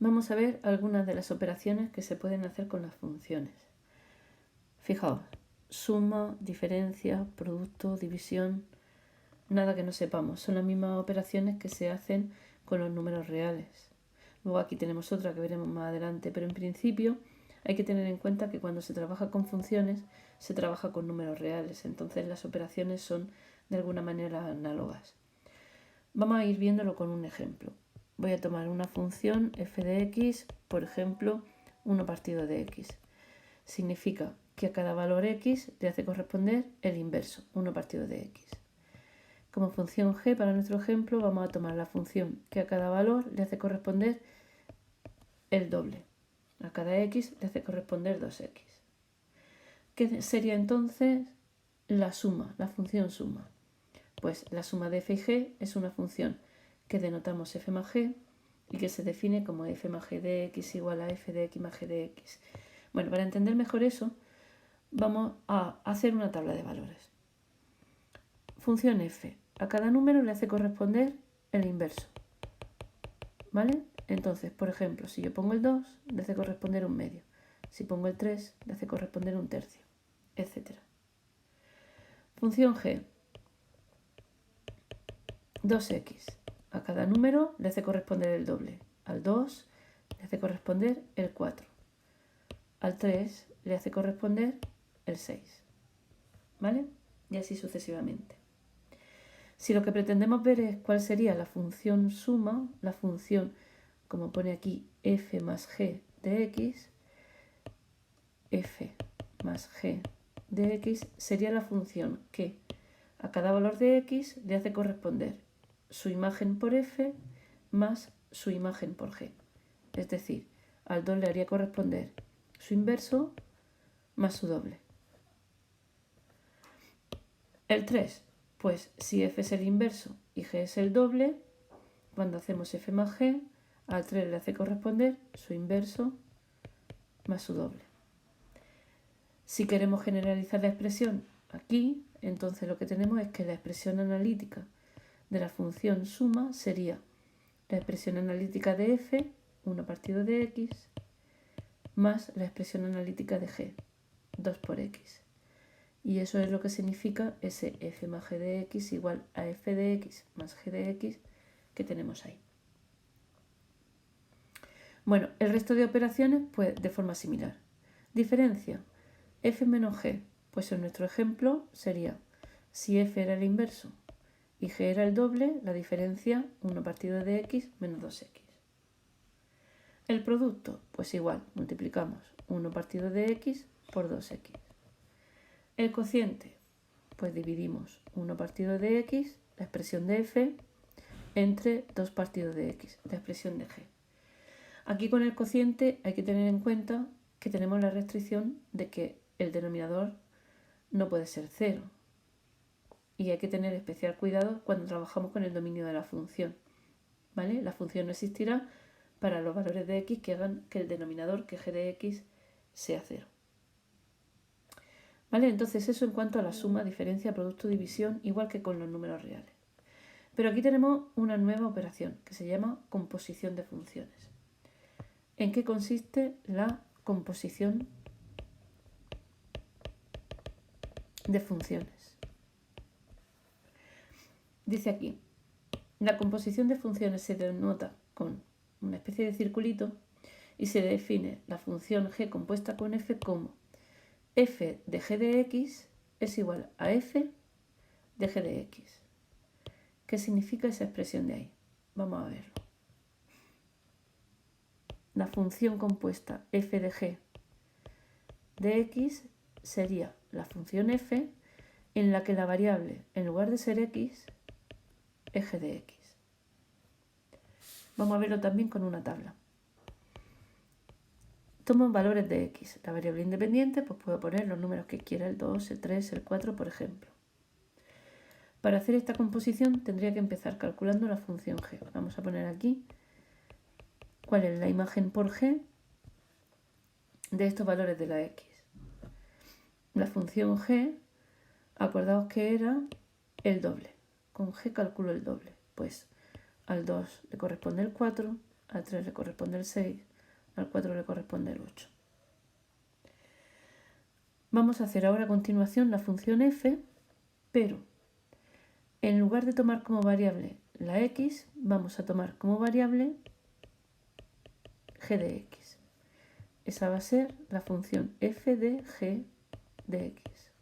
Vamos a ver algunas de las operaciones que se pueden hacer con las funciones. Fijaos, suma, diferencia, producto, división, nada que no sepamos. Son las mismas operaciones que se hacen con los números reales. Luego aquí tenemos otra que veremos más adelante, pero en principio hay que tener en cuenta que cuando se trabaja con funciones se trabaja con números reales, entonces las operaciones son de alguna manera análogas. Vamos a ir viéndolo con un ejemplo. Voy a tomar una función f de x, por ejemplo, 1 partido de x. Significa que a cada valor x le hace corresponder el inverso, 1 partido de x. Como función g, para nuestro ejemplo, vamos a tomar la función que a cada valor le hace corresponder el doble. A cada x le hace corresponder 2x. ¿Qué sería entonces la suma, la función suma? Pues la suma de f y g es una función que denotamos f más g y que se define como f más g de x igual a f de x más g de x. Bueno, para entender mejor eso, vamos a hacer una tabla de valores. Función f. A cada número le hace corresponder el inverso. ¿Vale? Entonces, por ejemplo, si yo pongo el 2, le hace corresponder un medio. Si pongo el 3, le hace corresponder un tercio, etc. Función g. 2x. A cada número le hace corresponder el doble. Al 2 le hace corresponder el 4. Al 3 le hace corresponder el 6. ¿Vale? Y así sucesivamente. Si lo que pretendemos ver es cuál sería la función suma, la función, como pone aquí, f más g de x, f más g de x sería la función que a cada valor de x le hace corresponder su imagen por f más su imagen por g. Es decir, al 2 le haría corresponder su inverso más su doble. El 3, pues si f es el inverso y g es el doble, cuando hacemos f más g, al 3 le hace corresponder su inverso más su doble. Si queremos generalizar la expresión aquí, entonces lo que tenemos es que la expresión analítica de la función suma sería la expresión analítica de f, 1 partido de x, más la expresión analítica de g, 2 por x. Y eso es lo que significa ese f más g de x igual a f de x más g de x que tenemos ahí. Bueno, el resto de operaciones, pues de forma similar. Diferencia. F menos g, pues en nuestro ejemplo sería, si f era el inverso y g era el doble, la diferencia 1 partido de x menos 2x. El producto, pues igual, multiplicamos 1 partido de x por 2x. El cociente, pues dividimos 1 partido de x, la expresión de f, entre 2 partidos de x, la expresión de g. Aquí con el cociente hay que tener en cuenta que tenemos la restricción de que el denominador no puede ser 0. Y hay que tener especial cuidado cuando trabajamos con el dominio de la función. ¿Vale? La función no existirá para los valores de x que hagan que el denominador, que g de x, sea 0. ¿Vale? Entonces eso en cuanto a la suma, diferencia, producto, división, igual que con los números reales. Pero aquí tenemos una nueva operación que se llama composición de funciones. ¿En qué consiste la composición de funciones? Dice aquí, la composición de funciones se denota con una especie de circulito y se define la función g compuesta con f como f de g de x es igual a f de g de x. ¿Qué significa esa expresión de ahí? Vamos a verlo. La función compuesta f de g de x sería la función f en la que la variable, en lugar de ser x, es g de x. Vamos a verlo también con una tabla. Tomo valores de x. La variable independiente, pues puedo poner los números que quiera, el 2, el 3, el 4, por ejemplo. Para hacer esta composición tendría que empezar calculando la función g. Vamos a poner aquí cuál es la imagen por g de estos valores de la x. La función g, acordaos que era el doble. Con g calculo el doble. Pues al 2 le corresponde el 4, al 3 le corresponde el 6, al 4 le corresponde el 8. Vamos a hacer ahora a continuación la función f, pero en lugar de tomar como variable la x, vamos a tomar como variable g de x. Esa va a ser la función f de g de x.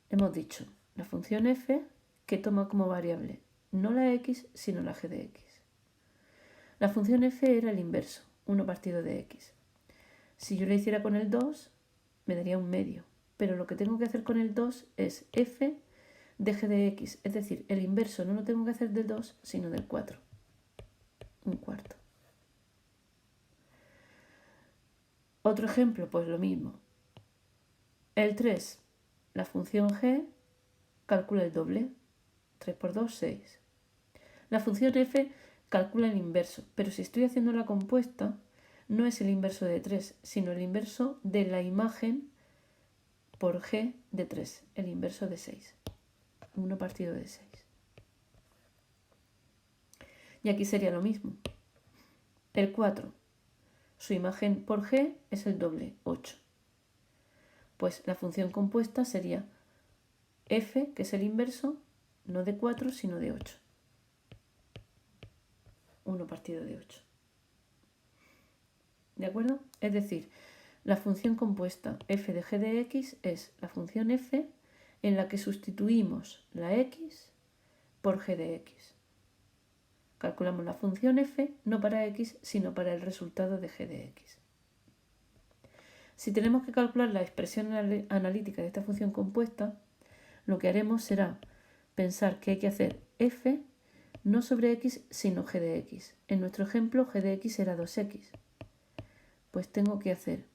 Hemos dicho la función f que toma como variable no la x, sino la g de x. La función f era el inverso, 1 partido de x. Si yo lo hiciera con el 2, me daría un medio. Pero lo que tengo que hacer con el 2 es f de g de x. Es decir, el inverso no lo tengo que hacer del 2, sino del 4. Un cuarto. Otro ejemplo, pues lo mismo. El 3, la función g, calcula el doble. 3 por 2, 6. La función f calcula el inverso, pero si estoy haciendo la compuesta, no es el inverso de 3, sino el inverso de la imagen por g de 3, el inverso de 6. 1 partido de 6. Y aquí sería lo mismo. El 4, su imagen por g es el doble, 8. Pues la función compuesta sería f, que es el inverso, no de 4, sino de 8. 1 partido de 8. ¿De acuerdo? Es decir, la función compuesta f de g de x es la función f en la que sustituimos la x por g de x. Calculamos la función f no para x, sino para el resultado de g de x. Si tenemos que calcular la expresión analítica de esta función compuesta, lo que haremos será pensar que hay que hacer f no sobre x, sino g de x. En nuestro ejemplo, g de x era 2x. Pues tengo que hacer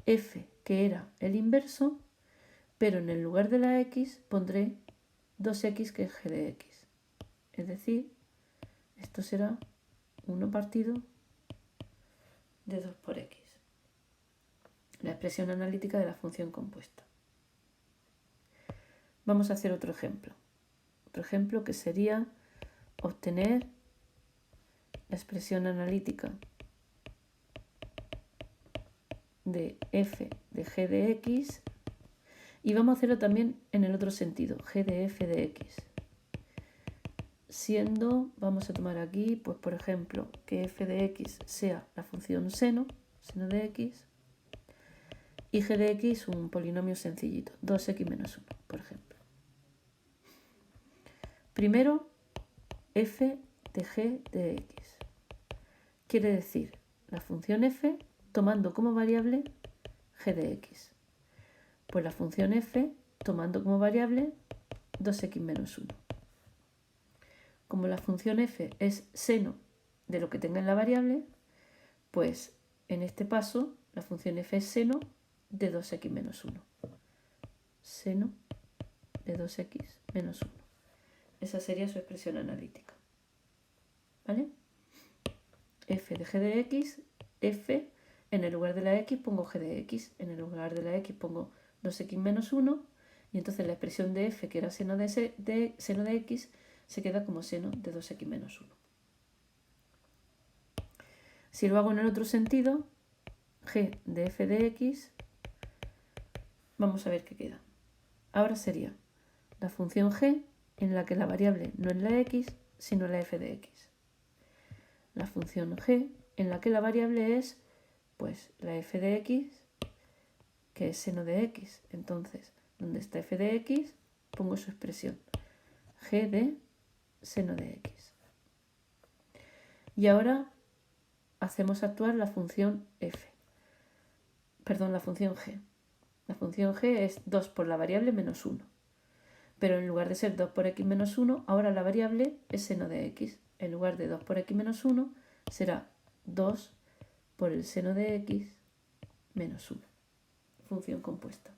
f, que era el inverso, pero en el lugar de la x pondré 2x, que es g de x. Es decir, esto será 1 partido de 2 por x. La expresión analítica de la función compuesta. Vamos a hacer otro ejemplo. Otro ejemplo que sería obtener la expresión analítica de f de g de x, y vamos a hacerlo también en el otro sentido, g de f de x. Siendo, vamos a tomar aquí, pues por ejemplo, que f de x sea la función seno de x, y g de x un polinomio sencillito, 2x menos 1, por ejemplo. Primero, f de g de x. Quiere decir la función f tomando como variable g de x. Pues la función f tomando como variable 2x menos 1. Como la función f es seno de lo que tenga en la variable, pues en este paso la función f es seno de 2x menos 1. Seno de 2x menos 1. Esa sería su expresión analítica. ¿Vale? F de g de x, f, en el lugar de la x pongo g de x, en el lugar de la x pongo 2x menos 1, y entonces la expresión de f, que era seno de x, se queda como seno de 2x menos 1. Si lo hago en el otro sentido, g de f de x, vamos a ver qué queda. Ahora sería la función g en la que la variable no es la x, sino la f de x. La función g en la que la variable es, pues, la f de x, que es seno de x. Entonces, donde está f de x, pongo su expresión, g de seno de x. Y ahora hacemos actuar la función f. Perdón, la función g. La función g es 2 por la variable menos 1. Pero en lugar de ser 2 por x menos 1, ahora la variable es seno de x. En lugar de 2 por x menos 1, será 2 por el seno de x menos 1. Función compuesta.